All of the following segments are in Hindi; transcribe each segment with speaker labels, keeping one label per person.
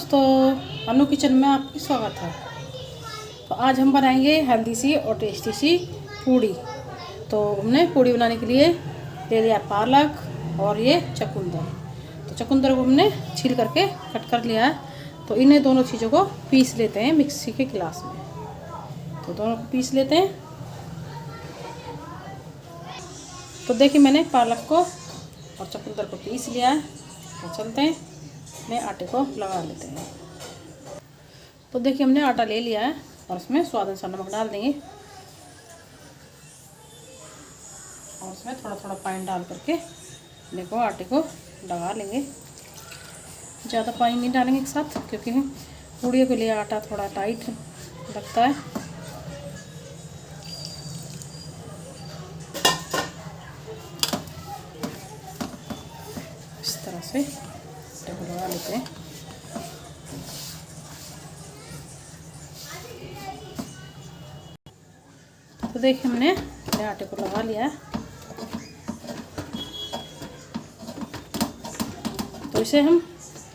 Speaker 1: दोस्तों, अनु किचन में आपकी स्वागत है। तो आज हम बनाएंगे हेल्दी सी और टेस्टी सी पूड़ी। तो हमने पूड़ी बनाने के लिए ले लिया पालक और ये चुकंदर। तो चुकंदर को हमने छील करके कट कर लिया है। तो इन्हें दोनों चीज़ों को पीस लेते हैं मिक्सी के गिलास में। तो दोनों को पीस लेते हैं। तो देखिए मैंने पालक को और चुकंदर को पीस लिया है। तो चलते हैं अपने आटे को लगा लेते हैं। तो देखिए हमने आटा ले लिया है और उसमें स्वाद अनुसार नमक डाल देंगे और उसमें थोड़ा थोड़ा पानी डाल करके देखो आटे को लगा लेंगे। ज़्यादा पानी नहीं डालेंगे एक साथ, क्योंकि पूड़ियों के लिए आटा थोड़ा टाइट लगता है। इस तरह से आटे को लगा लेते हैं। तो देखिए हमने आटे को लगा लिया है। तो इसे हम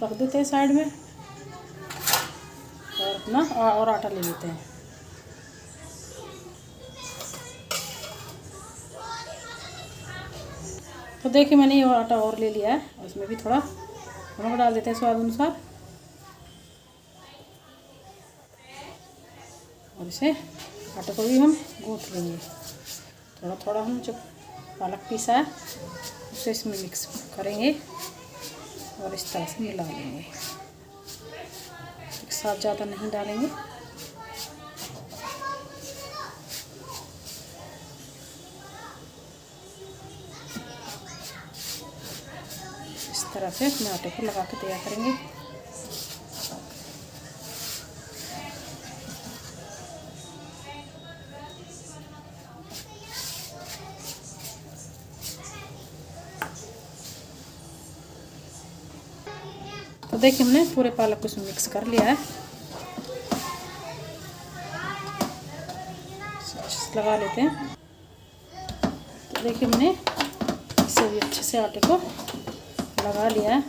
Speaker 1: रख देते हैं साइड में और अपना और आटा ले लेते हैं। तो देखिए मैंने ये आटा और ले लिया है और इसमें भी थोड़ा नमक डाल देते हैं स्वाद अनुसार और इसे आटे को भी हम गूँथ लेंगे। थोड़ा थोड़ा हम जो पालक पीसा है उसे इसमें मिक्स करेंगे और इस तरह से मिला लेंगे। एक साथ ज़्यादा नहीं डालेंगे। इस तरह से अपने आटे को लगा के तैयार करेंगे। तो देखिए हमने पूरे पालक को इसमें मिक्स कर लिया है। लगा लेते हैं। तो देखिए हमने इसे भी अच्छे से आटे को लगा लिया है।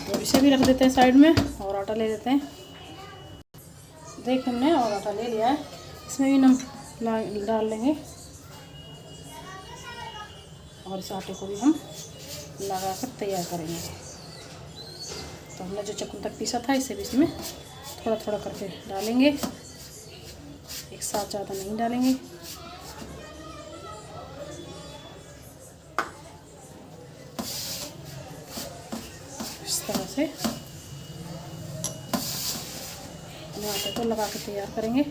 Speaker 1: तो इसे भी रख देते हैं साइड में और आटा ले लेते हैं। देखिए हमने और आटा ले लिया है। इसमें भी नमक डाल लेंगे और इस आटे को भी हम लगा कर तैयार करेंगे। तो हमने जो चुकंदर पीसा था इसे भी इसमें थोड़ा थोड़ा करके डालेंगे, एक साथ ज़्यादा नहीं डालेंगे। इस तरह से हम आटे को लगा के तैयार करेंगे।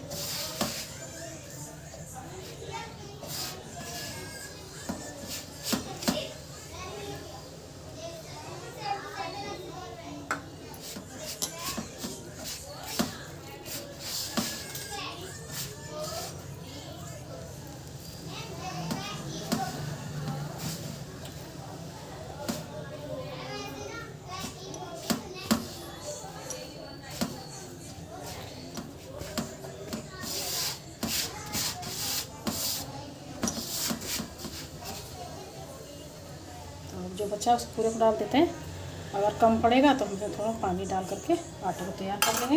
Speaker 1: जो बचा उस पूरे को डाल देते हैं। अगर कम पड़ेगा तो हम थोड़ा पानी डाल करके आटे को तैयार कर लेंगे।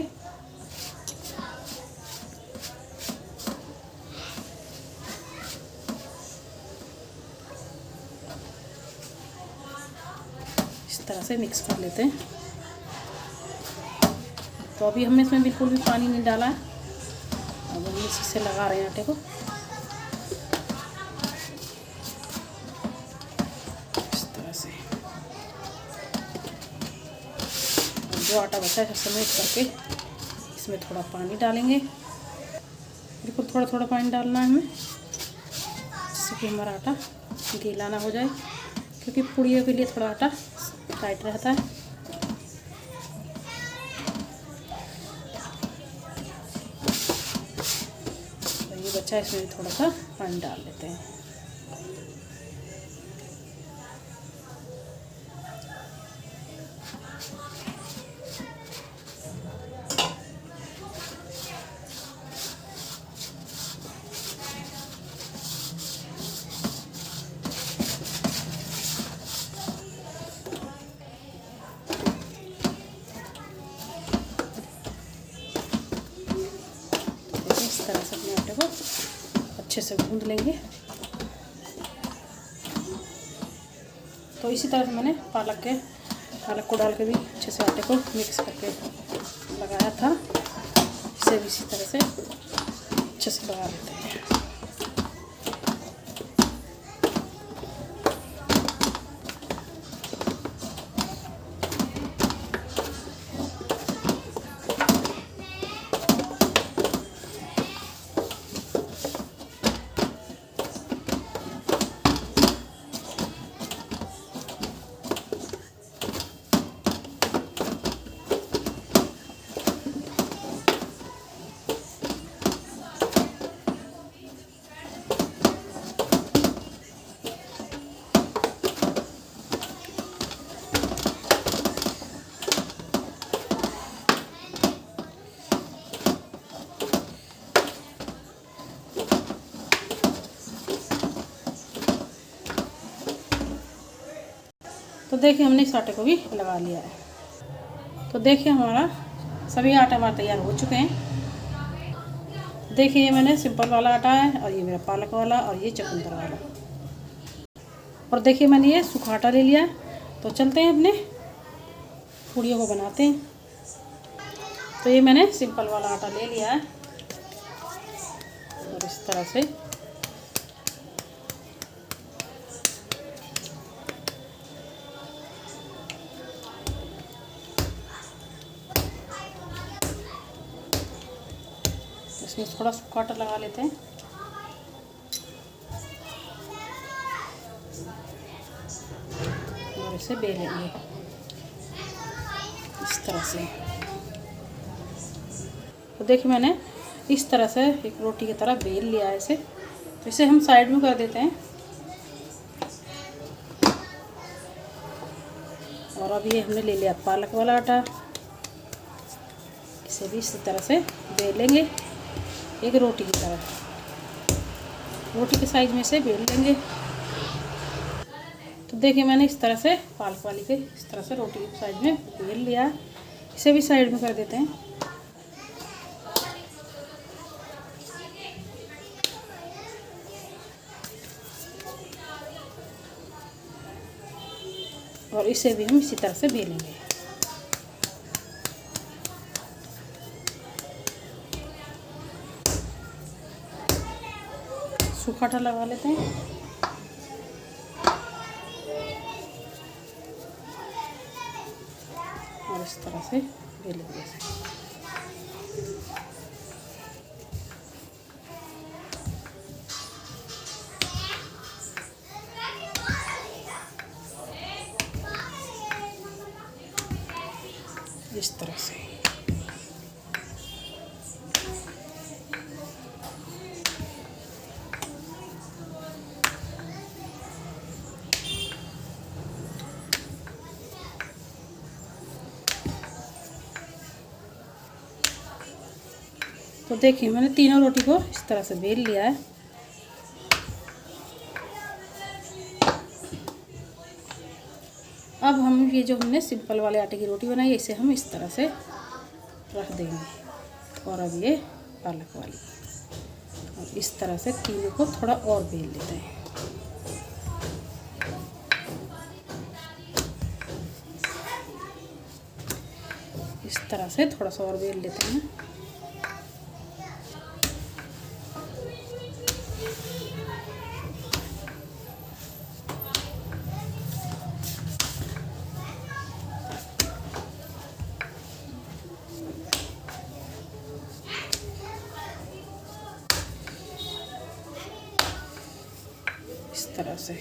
Speaker 1: इस तरह से मिक्स कर लेते हैं। तो अभी हमने इसमें बिल्कुल भी पानी नहीं डाला है। अब हम इसी से लगा रहे हैं आटे को। जो आटा बचा है समेट करके इसमें थोड़ा पानी डालेंगे। बिल्कुल थोड़ा थोड़ा पानी डालना है हमें, जिससे कि हमारा आटा गीला ना हो जाए, क्योंकि पूड़ियों के लिए थोड़ा आटा टाइट रहता है। तो ये बचा है, इसमें थोड़ा सा पानी डाल लेते हैं। से गूंद लेंगे। तो इसी तरह से मैंने पालक को डाल के भी अच्छे से आटे को मिक्स करके लगाया था। इसे भी इसी तरह से अच्छे से लगा लेते हैं। तो देखिए हमने इस आटे को भी लगा लिया है। तो देखिए हमारा सभी आटा हमारा तैयार हो चुके हैं। देखिए ये मैंने सिंपल वाला आटा है और ये मेरा पालक वाला और ये चुकंदर वाला। और देखिए मैंने ये सूखा आटा ले लिया। तो चलते हैं अपने पूड़ियों को बनाते हैं। तो ये मैंने सिंपल वाला आटा ले लिया है और इस तरह से इसमें थोड़ा सूखा आटा लगा लेते हैं। और इसे बेलेंगे इस तरह से। तो देखिए मैंने इस तरह से एक रोटी की तरह बेल लिया है इसे। तो इसे हम साइड में कर देते हैं। और अब ये हमने ले लिया पालक वाला आटा। इसे भी इसी तरह से बेलेंगे एक रोटी की तरह। रोटी के साइज में से बेल लेंगे। तो देखिए मैंने इस तरह से पालक वाली के इस तरह से रोटी के साइज में बेल लिया। इसे भी साइड में कर देते हैं। और इसे भी हम इसी तरह से बेलेंगे। सूखा आटा लगा लेते हैं। और इस तरह से बेलेंगे। इस तरह से तो देखिए मैंने तीनों रोटी को इस तरह से बेल लिया है। अब हम ये जो हमने सिंपल वाले आटे की रोटी बनाई है इसे हम इस तरह से रख देंगे। और अब ये पालक वाली और इस तरह से तीनों को थोड़ा और बेल लेते हैं। इस तरह से थोड़ा सा और बेल लेते हैं। इस तरह से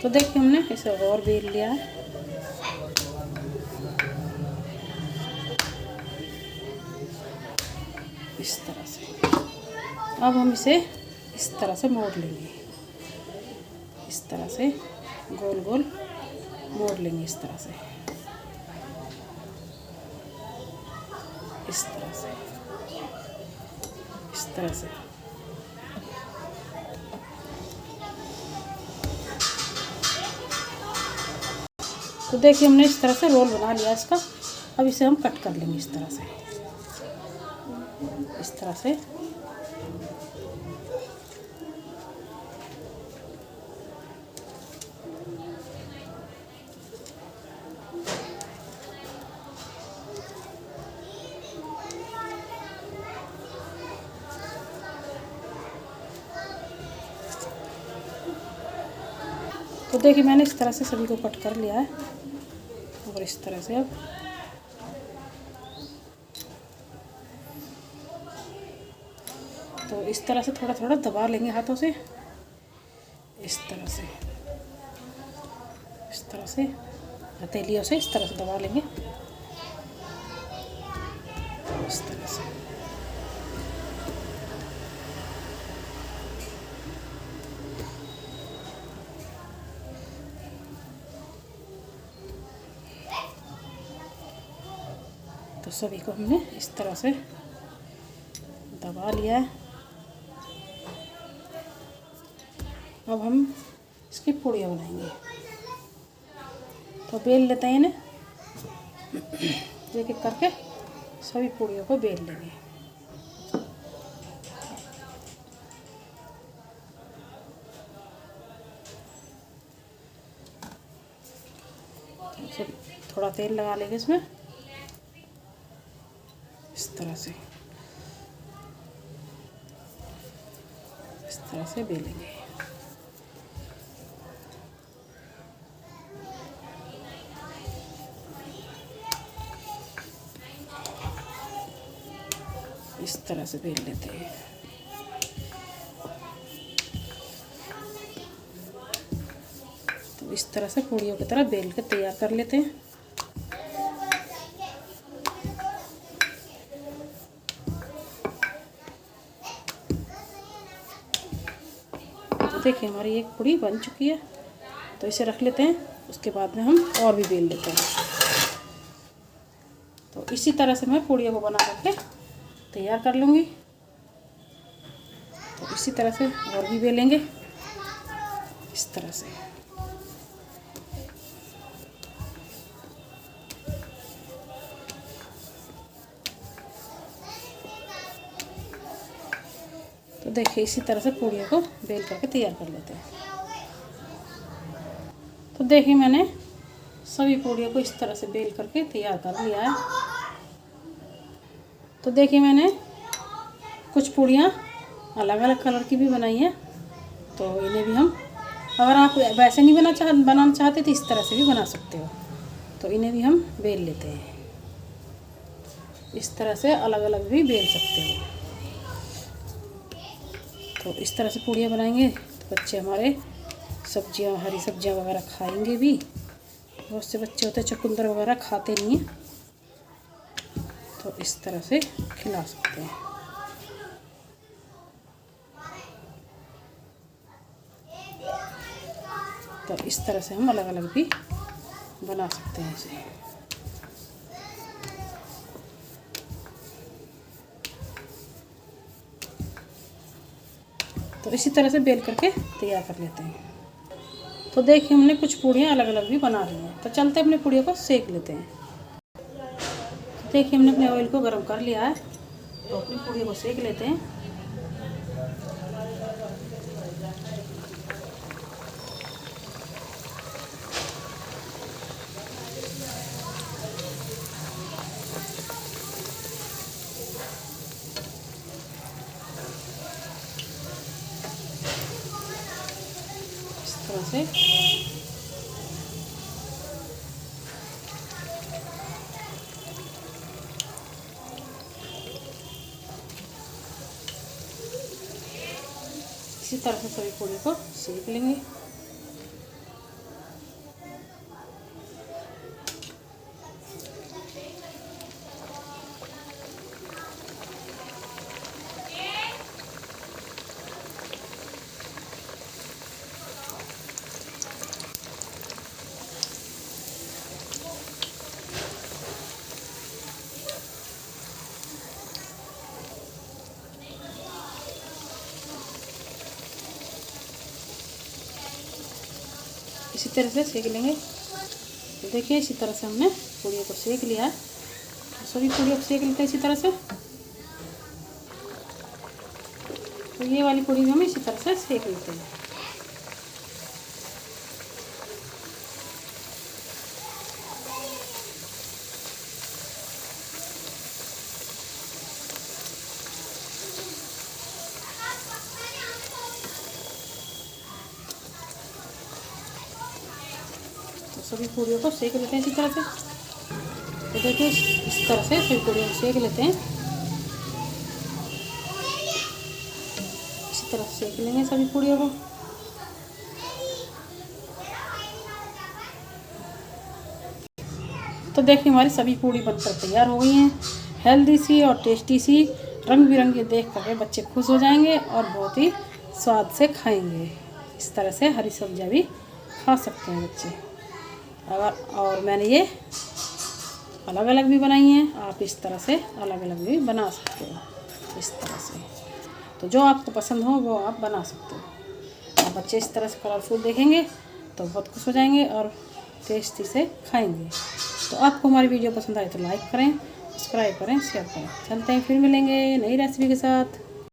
Speaker 1: तो देखिए हमने इसे और बेल लिया है। इस तरह से अब हम इसे इस तरह से मोड़ लेंगे। इस तरह से गोल गोल मोड़ लेंगे। इस तरह से इस तरह से इस तरह से तो देखिए हमने इस तरह से रोल बना लिया इसका। अब इसे हम कट कर लेंगे इस तरह से, इस तरह से। तो देखिए मैंने इस तरह से सभी को कट कर लिया है, और इस तरह से अब तो इस तरह से थोड़ा थोड़ा दबा लेंगे हाथों से, इस तरह से, इस तरह से हथेलियों से इस तरह से दबा लेंगे, इस तरह से। तो सभी को हमने इस तरह से दबा लिया है। अब हम इसकी पूड़ियाँ बनाएंगे। तो बेल लेते हैं इन्हें, एक एक करके सभी पूड़ियों को बेल लेंगे। तो थोड़ा तेल लगा लेंगे इसमें, इस तरह से, इस तरह से बेलेंगे। इस तरह से बेल लेते हैं। तो इस तरह से पूड़ियों की तरह बेल के तैयार कर लेते हैं। तो देखिए हमारी एक पूड़ी बन चुकी है, तो इसे रख लेते हैं। उसके बाद में हम और भी बेल लेते हैं। तो इसी तरह से मैं पूड़ियों को बना करके तैयार कर लूँगी। तो इसी तरह से और भी बेलेंगे, इस तरह से। तो देखिए इसी तरह से पूड़ियों को बेल करके तैयार कर लेते हैं। तो देखिए मैंने सभी पूड़ियों को इस तरह से बेल करके तैयार कर लिया है। तो देखिए मैंने कुछ पूड़ियाँ अलग अलग कलर की भी बनाई हैं। तो इन्हें भी हम, अगर आप वैसे नहीं बनाना चाहते तो इस तरह से भी बना सकते हो। तो इन्हें भी हम बेल लेते हैं, इस तरह से अलग अलग भी बेल सकते हो। तो इस तरह से पूड़ियाँ बनाएंगे तो बच्चे हमारे सब्जियाँ, हरी सब्जियाँ वगैरह खाएंगे भी। बहुत से बच्चे होते हैं चुकंदर वगैरह खाते नहीं हैं, तो इस तरह से खिला सकते हैं। तो इस तरह से हम अलग अलग भी बना सकते हैं इसे। तो इसी तरह से बेल करके तैयार कर लेते हैं। तो देखिए हमने कुछ पूड़ियाँ अलग अलग भी बना ली हैं। तो चलते अपने पूड़ियों को सेक लेते हैं। तो देखिए हमने अपने ऑयल को गर्म कर लिया है, तो अपनी पूड़ियों को सेक लेते हैं। इस तरह से इसी तरह से सभी पूड़ी को सेक लेंगे। इसी तरह से सेक लेंगे। तो देखिए इसी तरह से हमने पूड़ियों को सेक लिया है। सभी पूड़ियों को सेक लेते हैं इसी तरह से। तो ये वाली पूड़ी भी हम इसी तरह से सेक लेते हैं। तो सभी पूड़ियों को सेक लेते हैं इसी तरह से। तो देखिए इस तरह से सभी पूड़ियों को सेक लेते हैं। इसी तरह से सेक लेंगे सभी पूड़ियों को। तो देखिए हमारी सभी पूड़ी बनकर तैयार हो गई हैं। हेल्दी सी और टेस्टी सी, रंग बिरंगी देख करके बच्चे खुश हो जाएंगे और बहुत ही स्वाद से खाएंगे। इस तरह से हरी सब्जियां भी खा सकते हैं बच्चे। और मैंने ये अलग अलग भी बनाई हैं, आप इस तरह से अलग अलग भी बना सकते हो इस तरह से। तो जो आपको पसंद हो वो आप बना सकते हो। और बच्चे इस तरह से कलरफुल देखेंगे तो बहुत खुश हो जाएंगे और टेस्टी से खाएंगे। तो आपको हमारी वीडियो पसंद आए तो लाइक करें, सब्सक्राइब करें, शेयर करें। चलते हैं, फिर मिलेंगे नई रेसिपी के साथ।